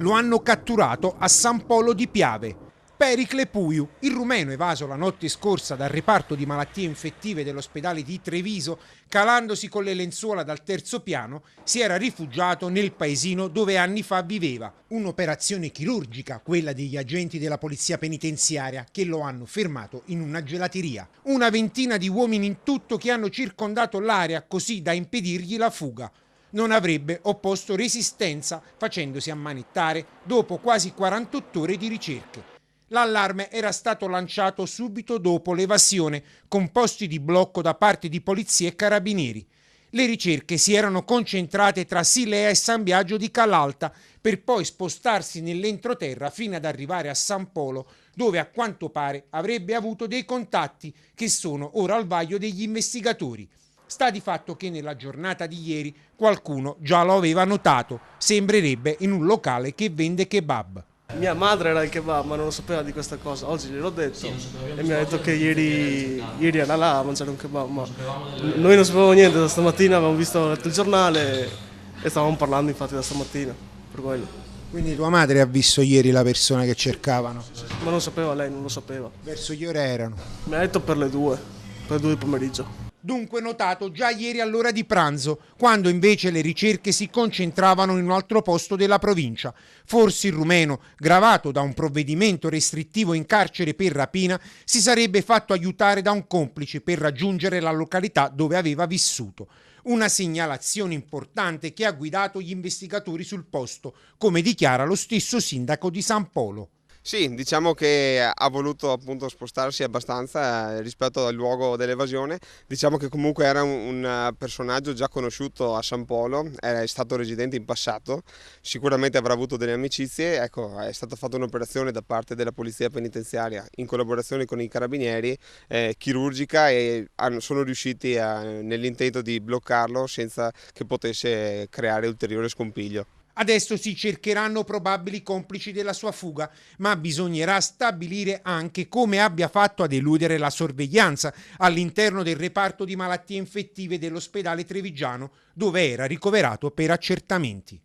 lo hanno catturato a San Polo di Piave. Pericle Puiu, il rumeno evaso la notte scorsa dal reparto di malattie infettive dell'ospedale di Treviso, calandosi con le lenzuola dal terzo piano, si era rifugiato nel paesino dove anni fa viveva. Un'operazione chirurgica, quella degli agenti della polizia penitenziaria, che lo hanno fermato in una gelateria. Una ventina di uomini in tutto che hanno circondato l'area così da impedirgli la fuga. Non avrebbe opposto resistenza facendosi ammanettare dopo quasi 48 ore di ricerche. L'allarme era stato lanciato subito dopo l'evasione, con posti di blocco da parte di polizia e carabinieri. Le ricerche si erano concentrate tra Silea e San Biagio di Calalta, per poi spostarsi nell'entroterra fino ad arrivare a San Polo, dove a quanto pare avrebbe avuto dei contatti che sono ora al vaglio degli investigatori. Sta di fatto che nella giornata di ieri qualcuno già lo aveva notato, sembrerebbe in un locale che vende kebab. Mia madre era il kebab, ma non lo sapeva di questa cosa. Oggi gliel'ho detto e mi ha detto che ieri era là a mangiare un kebab, ma noi non sapevamo niente. Da stamattina avevamo letto il giornale e stavamo parlando infatti da stamattina, per quello. Quindi tua madre ha visto ieri la persona che cercavano? Ma non sapeva lei, non lo sapeva. Verso che ore erano? Mi ha detto per le 2 di pomeriggio. Dunque notato già ieri all'ora di pranzo, quando invece le ricerche si concentravano in un altro posto della provincia. Forse il rumeno, gravato da un provvedimento restrittivo in carcere per rapina, si sarebbe fatto aiutare da un complice per raggiungere la località dove aveva vissuto. Una segnalazione importante che ha guidato gli investigatori sul posto, come dichiara lo stesso sindaco di San Polo. Sì, diciamo che ha voluto appunto spostarsi abbastanza rispetto al luogo dell'evasione. Diciamo che comunque era un personaggio già conosciuto a San Polo, è stato residente in passato, sicuramente avrà avuto delle amicizie. Ecco, è stata fatta un'operazione da parte della polizia penitenziaria in collaborazione con i carabinieri, chirurgica, e sono riusciti nell'intento di bloccarlo senza che potesse creare ulteriore scompiglio. Adesso si cercheranno probabili complici della sua fuga, ma bisognerà stabilire anche come abbia fatto ad eludere la sorveglianza all'interno del reparto di malattie infettive dell'ospedale trevigiano, dove era ricoverato per accertamenti.